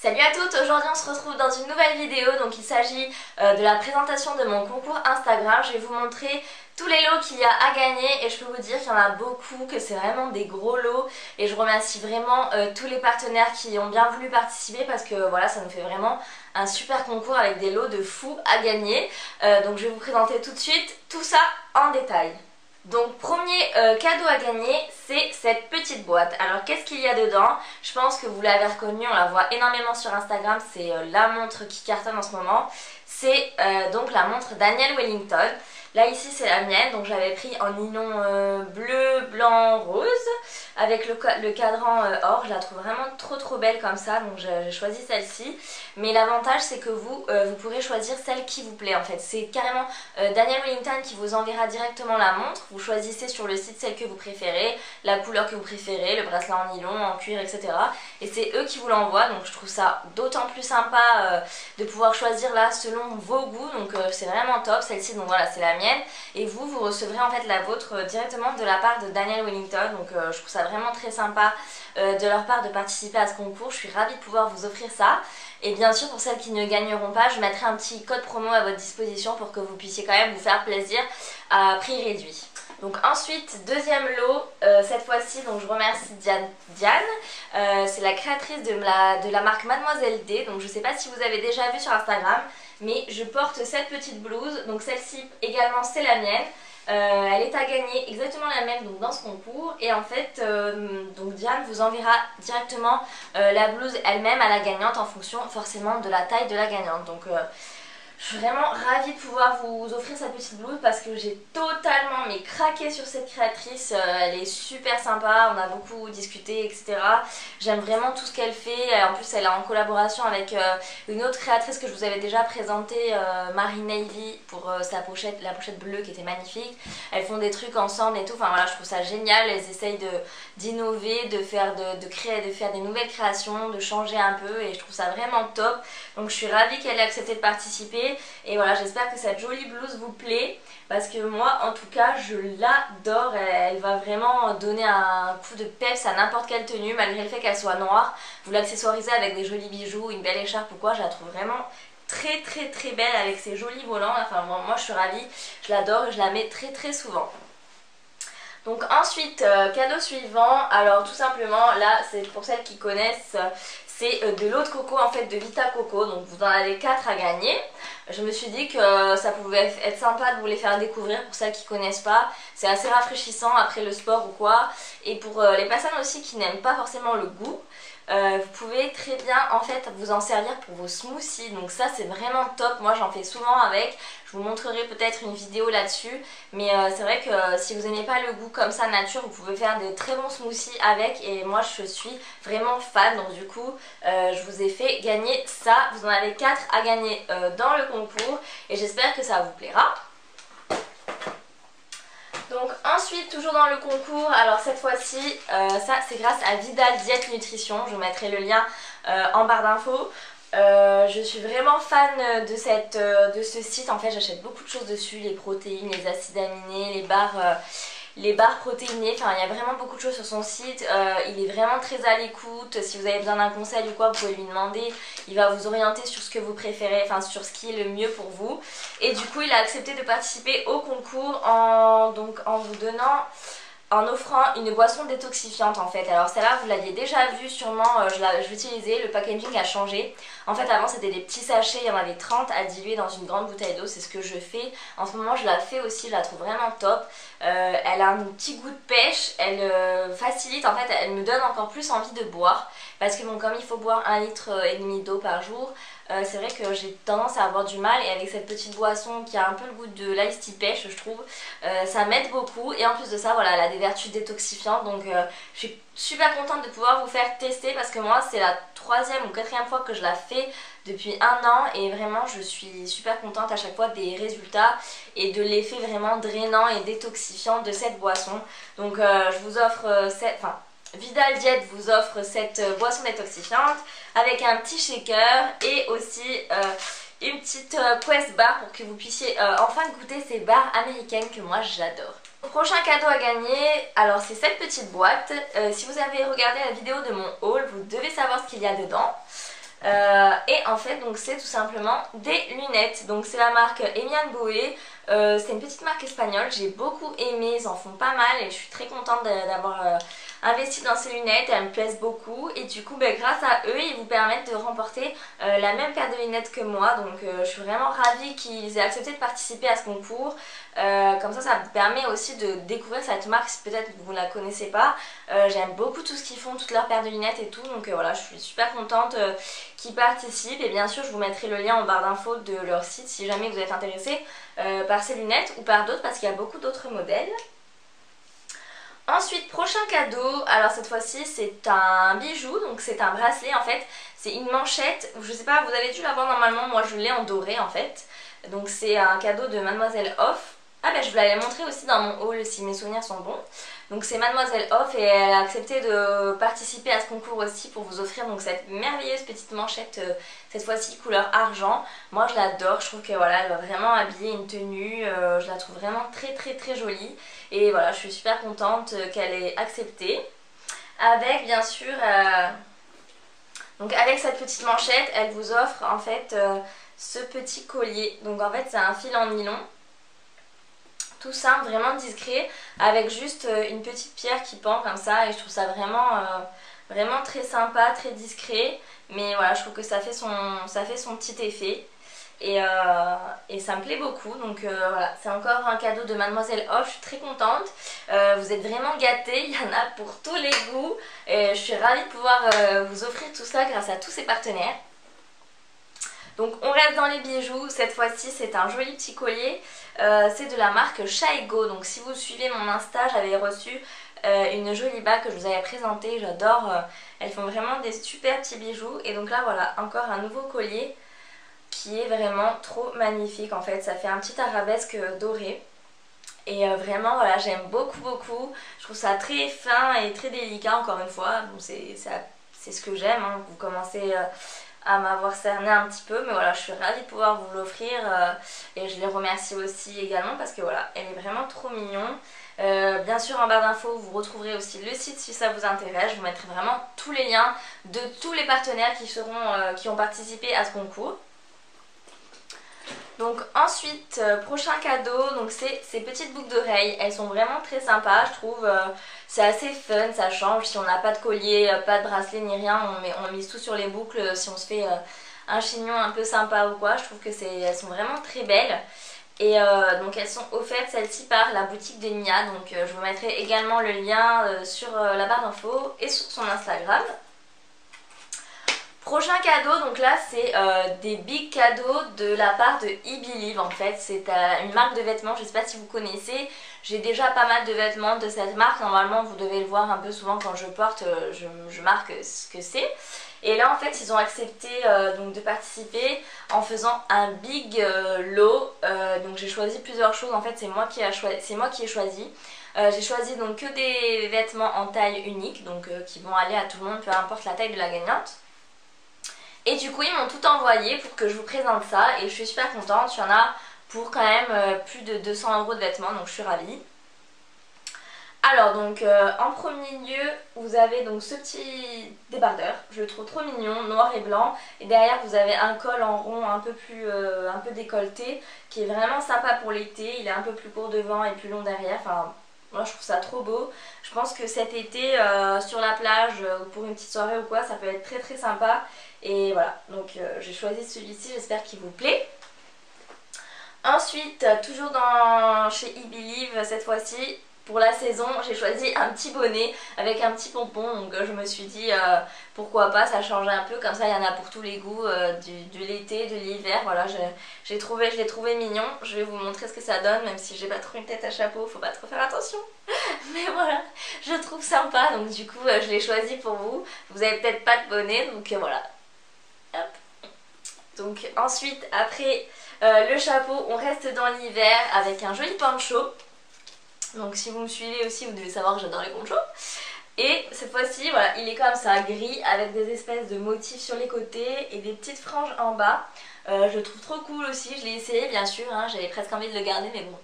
Salut à toutes, aujourd'hui on se retrouve dans une nouvelle vidéo. Donc il s'agit de la présentation de mon concours Instagram. Je vais vous montrer tous les lots qu'il y a à gagner et je peux vous dire qu'il y en a beaucoup, que c'est vraiment des gros lots. Et je remercie vraiment tous les partenaires qui ont bien voulu participer parce que voilà, ça nous fait vraiment un super concours avec des lots de fous à gagner. Donc je vais vous présenter tout de suite tout ça en détail. Donc premier cadeau à gagner, c'est cette petite boîte. Alors qu'est-ce qu'il y a dedans? Je pense que vous l'avez reconnue, on la voit énormément sur Instagram, c'est la montre qui cartonne en ce moment. C'est donc la montre Daniel Wellington. Là ici c'est la mienne, donc j'avais pris en nylon bleu, blanc, rose avec le cadran or. Je la trouve vraiment trop belle comme ça, donc j'ai choisi celle-ci. Mais l'avantage c'est que vous pourrez choisir celle qui vous plaît en fait. C'est carrément Daniel Wellington qui vous enverra directement la montre. Vous choisissez sur le site celle que vous préférez, la couleur que vous préférez, le bracelet en nylon, en cuir, etc. Et c'est eux qui vous l'envoient, donc je trouve ça d'autant plus sympa de pouvoir choisir là selon vos goûts. Donc c'est vraiment top. Celle-ci, donc voilà, c'est la mienne. Et vous recevrez en fait la vôtre directement de la part de Daniel Wellington. Donc je trouve ça vraiment très sympa de leur part de participer à ce concours. Je suis ravie de pouvoir vous offrir ça. Et bien sûr pour celles qui ne gagneront pas, je mettrai un petit code promo à votre disposition pour que vous puissiez quand même vous faire plaisir à prix réduit. Donc ensuite, deuxième lot, cette fois-ci, donc je remercie Diane. C'est la créatrice de la marque Mademoiselle D. Donc je ne sais pas si vous avez déjà vu sur Instagram, mais je porte cette petite blouse. Donc celle-ci également c'est la mienne. Elle est à gagner exactement la même donc dans ce concours. Et en fait, donc Diane vous enverra directement la blouse elle-même à la gagnante en fonction forcément de la taille de la gagnante. Donc je suis vraiment ravie de pouvoir vous offrir cette petite blouse parce que j'ai totalement craqué sur cette créatrice. Elle est super sympa, on a beaucoup discuté, etc. J'aime vraiment tout ce qu'elle fait. En plus elle est en collaboration avec une autre créatrice que je vous avais déjà présentée, Marie Navy, pour la pochette bleue qui était magnifique. Elles font des trucs ensemble et tout, enfin voilà, je trouve ça génial. Elles essayent d'innover, de faire des nouvelles créations, de changer un peu et je trouve ça vraiment top. Donc je suis ravie qu'elle ait accepté de participer. Et voilà, j'espère que cette jolie blouse vous plaît parce que moi en tout cas je l'adore. Elle va vraiment donner un coup de peps à n'importe quelle tenue malgré le fait qu'elle soit noire. Vous l'accessoirisez avec des jolis bijoux, une belle écharpe ou quoi, je la trouve vraiment très belle avec ses jolis volants. Enfin moi je suis ravie, je l'adore et je la mets très souvent. Donc ensuite, cadeau suivant, alors tout simplement là c'est pour celles qui connaissent, c'est de l'eau de coco en fait, de Vita Coco. Donc vous en avez 4 à gagner. Je me suis dit que ça pouvait être sympa de vous les faire découvrir pour celles qui ne connaissent pas. C'est assez rafraîchissant après le sport ou quoi. Et pour les personnes aussi qui n'aiment pas forcément le goût, vous pouvez très bien en fait vous en servir pour vos smoothies. Donc ça c'est vraiment top, moi j'en fais souvent avec. Je vous montrerai peut-être une vidéo là-dessus. Mais c'est vrai que si vous n'aimez pas le goût comme ça nature, vous pouvez faire des très bons smoothies avec. Et moi je suis vraiment fan. Donc du coup je vous ai fait gagner ça. Vous en avez 4 à gagner dans le concours. Et j'espère que ça vous plaira. Donc ensuite, toujours dans le concours, alors cette fois-ci, ça c'est grâce à Vidal Diète Nutrition, je vous mettrai le lien en barre d'infos. Je suis vraiment fan de ce site, en fait j'achète beaucoup de choses dessus, les protéines, les acides aminés, les barres protéinées, enfin il y a vraiment beaucoup de choses sur son site. Il est vraiment très à l'écoute. Si vous avez besoin d'un conseil ou quoi, vous pouvez lui demander. Il va vous orienter sur ce que vous préférez, enfin sur ce qui est le mieux pour vous. Et du coup il a accepté de participer au concours en offrant une boisson détoxifiante en fait. Alors celle-là vous l'aviez déjà vue sûrement, je l'utilisais, le packaging a changé. En fait avant c'était des petits sachets, il y en avait 30 à diluer dans une grande bouteille d'eau, c'est ce que je fais. En ce moment je la fais aussi, je la trouve vraiment top. Elle a un petit goût de pêche, elle facilite, en fait elle me donne encore plus envie de boire. Parce que bon, comme il faut boire 1,5 litre d'eau par jour, c'est vrai que j'ai tendance à avoir du mal. Et avec cette petite boisson qui a un peu le goût de l'ice tea pêche, je trouve, ça m'aide beaucoup. Et en plus de ça, voilà, elle a des vertus détoxifiantes. Donc je suis super contente de pouvoir vous faire tester parce que moi c'est la 3e ou 4e fois que je la fais depuis 1 an. Et vraiment je suis super contente à chaque fois des résultats et de l'effet vraiment drainant et détoxifiant de cette boisson. Donc je vous offre Vidal Diète vous offre cette boisson détoxifiante avec un petit shaker et aussi une petite Quest bar pour que vous puissiez enfin goûter ces barres américaines que moi j'adore. Prochain cadeau à gagner, alors c'est cette petite boîte. Si vous avez regardé la vidéo de mon haul, vous devez savoir ce qu'il y a dedans. Et en fait donc c'est tout simplement des lunettes. Donc c'est la marque Emian Boe. C'est une petite marque espagnole, j'ai beaucoup aimé, ils en font pas mal et je suis très contente d'avoir investi dans ces lunettes, elles me plaisent beaucoup et du coup grâce à eux ils vous permettent de remporter la même paire de lunettes que moi, donc je suis vraiment ravie qu'ils aient accepté de participer à ce concours. Comme ça vous permet aussi de découvrir cette marque si peut-être vous ne la connaissez pas. J'aime beaucoup tout ce qu'ils font, toutes leurs paires de lunettes et tout, donc voilà, je suis super contente qu'ils participent et bien sûr je vous mettrai le lien en barre d'infos de leur site si jamais vous êtes intéressé par ces lunettes ou par d'autres parce qu'il y a beaucoup d'autres modèles. Ensuite, prochain cadeau, alors cette fois-ci c'est un bijou, donc c'est un bracelet en fait, c'est une manchette, je sais pas, vous avez dû l'avoir normalement, moi je l'ai en doré en fait, donc c'est un cadeau de Mademoiselle Off. Ah je vous l'avais montré aussi dans mon haul si mes souvenirs sont bons. Donc c'est Mademoiselle Off et elle a accepté de participer à ce concours aussi pour vous offrir donc cette merveilleuse petite manchette, cette fois-ci couleur argent. Moi je l'adore, je trouve que voilà, elle va vraiment habiller une tenue, je la trouve vraiment très jolie. Et voilà, je suis super contente qu'elle ait accepté. Avec bien sûr, donc avec cette petite manchette, elle vous offre en fait ce petit collier. Donc en fait c'est un fil en nylon. Tout simple, vraiment discret, avec juste une petite pierre qui pend comme ça et je trouve ça vraiment très sympa, très discret, mais voilà, je trouve que ça fait son petit effet et ça me plaît beaucoup, donc voilà, c'est encore un cadeau de Mademoiselle Off, je suis très contente, vous êtes vraiment gâtés, il y en a pour tous les goûts et je suis ravie de pouvoir vous offrir tout ça grâce à tous ces partenaires. Donc on reste dans les bijoux, cette fois-ci c'est un joli petit collier, c'est de la marque Shaigo. Donc si vous suivez mon Insta, j'avais reçu une jolie bague que je vous avais présentée, j'adore, elles font vraiment des super petits bijoux. Et donc là voilà, encore un nouveau collier qui est vraiment trop magnifique en fait, ça fait un petit arabesque doré. Et vraiment voilà, j'aime beaucoup, je trouve ça très fin et très délicat encore une fois, donc c'est ce que j'aime, hein. Vous commencez à m'avoir cerné un petit peu, mais voilà, je suis ravie de pouvoir vous l'offrir et je les remercie aussi également parce que voilà, elle est vraiment trop mignon. Bien sûr en barre d'infos vous retrouverez aussi le site si ça vous intéresse, je vous mettrai vraiment tous les liens de tous les partenaires qui ont participé à ce concours. Donc ensuite, prochain cadeau, donc c'est ces petites boucles d'oreilles, elles sont vraiment très sympas, je trouve, c'est assez fun, ça change, si on n'a pas de collier, pas de bracelet ni rien, on mise tout sur les boucles, si on se fait un chignon un peu sympa ou quoi, je trouve que elles sont vraiment très belles. Et donc elles sont offertes celles-ci par la boutique de Nia, donc je vous mettrai également le lien sur la barre d'infos et sur son Instagram. Prochain cadeau, donc là c'est des big cadeaux de la part de eBelieve en fait, c'est une marque de vêtements, je ne sais pas si vous connaissez, j'ai déjà pas mal de vêtements de cette marque, normalement vous devez le voir un peu souvent quand je porte, je marque ce que c'est. Et là en fait ils ont accepté donc de participer en faisant un big lot, donc j'ai choisi plusieurs choses, en fait c'est moi qui ai choisi. J'ai choisi donc que des vêtements en taille unique, donc qui vont aller à tout le monde, peu importe la taille de la gagnante. Et du coup ils m'ont tout envoyé pour que je vous présente ça et je suis super contente, il y en a pour quand même plus de 200 € de vêtements, donc je suis ravie. Alors donc en premier lieu vous avez donc ce petit débardeur, je le trouve trop mignon, noir et blanc, et derrière vous avez un col en rond un peu décolleté qui est vraiment sympa pour l'été, il est un peu plus court devant et plus long derrière, enfin moi je trouve ça trop beau. Je pense que cet été sur la plage ou pour une petite soirée ou quoi ça peut être très sympa. Et voilà, donc j'ai choisi celui-ci, j'espère qu'il vous plaît. Ensuite, toujours chez eBelieve cette fois-ci, pour la saison, j'ai choisi un petit bonnet avec un petit pompon. Donc je me suis dit pourquoi pas, ça change un peu, comme ça il y en a pour tous les goûts, de l'été, de l'hiver. Voilà, je l'ai trouvé mignon. Je vais vous montrer ce que ça donne, même si j'ai pas trop une tête à chapeau, faut pas trop faire attention. Mais voilà, je trouve sympa, donc du coup je l'ai choisi pour vous. Vous avez peut-être pas de bonnet, donc voilà. Hop. Donc ensuite, après le chapeau, on reste dans l'hiver avec un joli poncho. Donc si vous me suivez aussi, vous devez savoir que j'adore les ponchos. Et cette fois-ci, voilà, il est comme ça, gris, avec des espèces de motifs sur les côtés et des petites franges en bas. Je le trouve trop cool aussi, je l'ai essayé bien sûr, hein, j'avais presque envie de le garder, mais bon,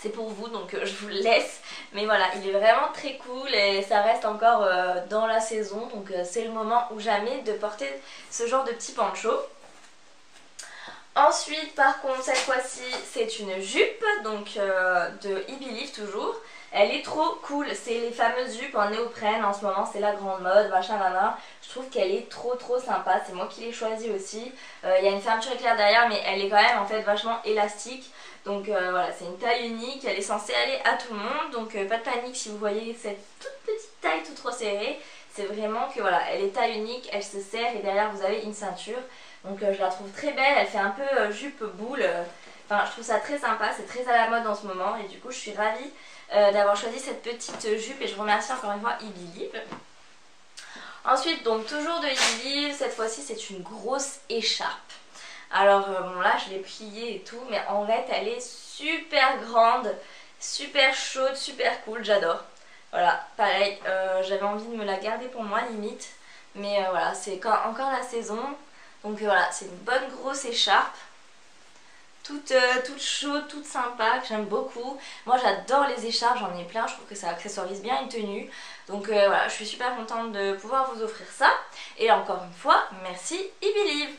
c'est pour vous, donc je vous le laisse. Mais voilà, il est vraiment très cool et ça reste encore dans la saison, donc c'est le moment ou jamais de porter ce genre de petit poncho. Ensuite, par contre, cette fois-ci, c'est une jupe, donc de Ibelive toujours. Elle est trop cool, c'est les fameuses jupes en néoprène en ce moment, c'est la grande mode, machin nana. Je trouve qu'elle est trop sympa, c'est moi qui l'ai choisie aussi. Il y a une fermeture éclair derrière, mais elle est quand même en fait vachement élastique. Donc voilà, c'est une taille unique, elle est censée aller à tout le monde. Donc pas de panique si vous voyez cette toute petite taille tout trop serrée. C'est vraiment que voilà, elle est taille unique, elle se serre et derrière vous avez une ceinture. Donc je la trouve très belle, elle fait un peu jupe boule. Enfin je trouve ça très sympa, c'est très à la mode en ce moment. Et du coup je suis ravie d'avoir choisi cette petite jupe et je remercie encore une fois Ibelive. Ensuite donc toujours de Ibelive, cette fois-ci c'est une grosse écharpe. Alors bon là je l'ai pliée et tout, mais en fait elle est super grande, super chaude, super cool, j'adore. Voilà, pareil, j'avais envie de me la garder pour moi limite, mais voilà, c'est encore la saison. Donc voilà, c'est une bonne grosse écharpe, toute chaude, toute sympa, que j'aime beaucoup. Moi j'adore les écharpes, j'en ai plein, je trouve que ça accessoirise bien une tenue. Donc voilà, je suis super contente de pouvoir vous offrir ça. Et encore une fois, merci Ibelive.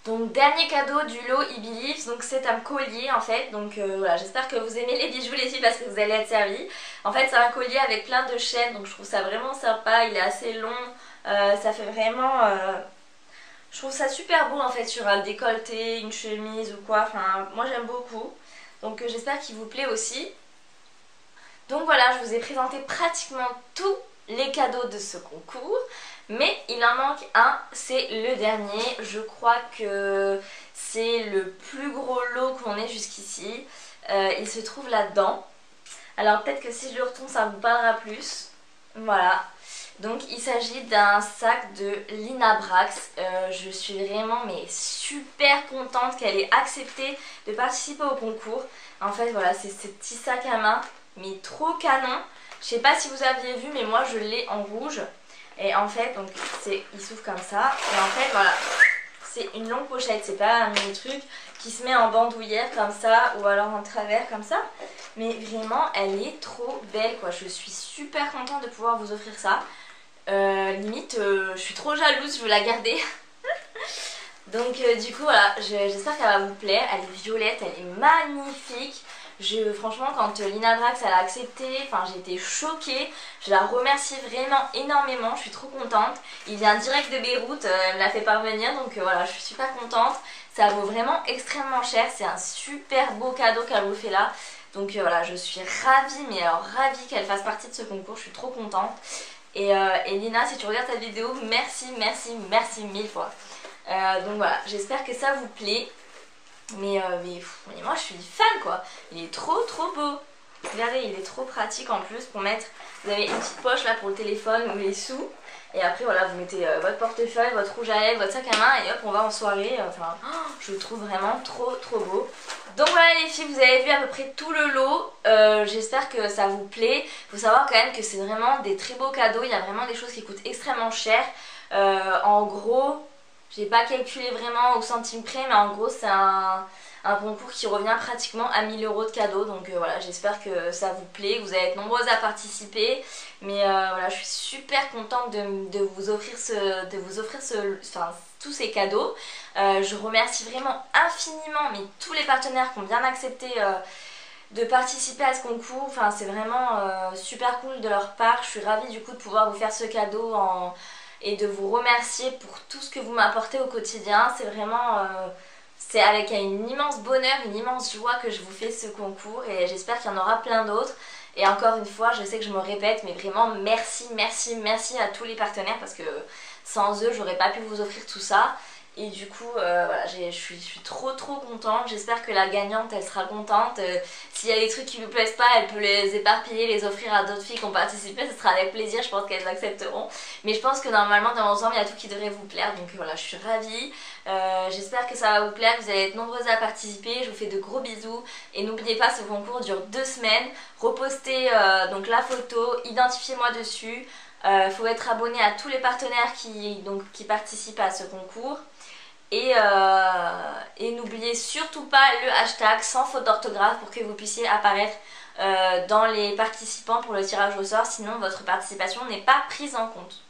Donc dernier cadeau du lot Ibelive, donc c'est un collier en fait, donc voilà, j'espère que vous aimez les bijoux les filles parce que vous allez être servis. En fait c'est un collier avec plein de chaînes, donc je trouve ça vraiment sympa, il est assez long, ça fait vraiment... je trouve ça super beau en fait sur un décolleté, une chemise ou quoi, enfin moi j'aime beaucoup. Donc j'espère qu'il vous plaît aussi. Donc voilà, je vous ai présenté pratiquement tous les cadeaux de ce concours. Mais il en manque un, c'est le dernier. Je crois que c'est le plus gros lot qu'on ait jusqu'ici. Il se trouve là-dedans. Alors peut-être que si je le retourne ça vous parlera plus. Voilà. Donc il s'agit d'un sac de Lina Brax. Je suis vraiment mais super contente qu'elle ait accepté de participer au concours. En fait voilà, c'est ce petit sac à main, mais trop canon. Je sais pas si vous aviez vu, mais moi je l'ai en rouge. Et en fait, donc il s'ouvre comme ça. Et en fait, voilà, c'est une longue pochette. C'est pas un mini truc qui se met en bandoulière comme ça ou alors en travers comme ça. Mais vraiment, elle est trop belle quoi. Je suis super contente de pouvoir vous offrir ça. Limite, je suis trop jalouse, je veux la garder. Donc du coup, voilà, j'espère qu'elle va vous plaire. Elle est violette, elle est magnifique. Franchement quand Lina Brax elle a accepté, enfin j'ai été choquée, je la remercie vraiment énormément, je suis trop contente. Il vient direct de Beyrouth, elle me l'a fait parvenir, donc voilà, je suis super contente. Ça vaut vraiment extrêmement cher, c'est un super beau cadeau qu'elle vous fait là. Donc voilà, je suis ravie, mais alors ravie qu'elle fasse partie de ce concours, je suis trop contente. Et Lina, si tu regardes cette vidéo, merci mille fois. Donc voilà, j'espère que ça vous plaît. Mais moi je suis fan quoi. Il est trop beau. Regardez, il est trop pratique en plus pour mettre. Vous avez une petite poche là pour le téléphone ou les sous. Et après voilà, vous mettez votre portefeuille, votre rouge à lèvres, votre sac à main et hop on va en soirée. Enfin, je le trouve vraiment trop beau. Donc voilà les filles, vous avez vu à peu près tout le lot. J'espère que ça vous plaît. Il faut savoir quand même que c'est vraiment des très beaux cadeaux. Il y a vraiment des choses qui coûtent extrêmement cher. En gros... J'ai pas calculé vraiment au centime près, mais en gros c'est un concours qui revient pratiquement à 1000 € de cadeaux. Donc voilà, j'espère que ça vous plaît, que vous allez être nombreuses à participer. Mais voilà, je suis super contente de vous offrir tous ces cadeaux. Je remercie vraiment infiniment tous les partenaires qui ont bien accepté de participer à ce concours. Enfin c'est vraiment super cool de leur part. Je suis ravie du coup de pouvoir vous faire ce cadeau et de vous remercier pour tout ce que vous m'apportez au quotidien. C'est vraiment... c'est avec un immense bonheur, une immense joie que je vous fais ce concours et j'espère qu'il y en aura plein d'autres. Et encore une fois, je sais que je me répète, mais vraiment merci à tous les partenaires parce que sans eux, j'aurais pas pu vous offrir tout ça. Et du coup, voilà, je suis trop contente. J'espère que la gagnante, elle sera contente. S'il y a des trucs qui lui plaisent pas, elle peut les éparpiller, les offrir à d'autres filles qui ont participé. Ce sera avec plaisir, je pense qu'elles accepteront. Mais je pense que normalement, dans l'ensemble, il y a tout qui devrait vous plaire. Donc voilà, je suis ravie. J'espère que ça va vous plaire, que vous allez être nombreuses à participer. Je vous fais de gros bisous. Et n'oubliez pas, ce concours dure 2 semaines. Repostez donc la photo, identifiez-moi dessus. Faut être abonné à tous les partenaires qui participent à ce concours. Et n'oubliez surtout pas le hashtag sans faute d'orthographe pour que vous puissiez apparaître dans les participants pour le tirage au sort, sinon votre participation n'est pas prise en compte.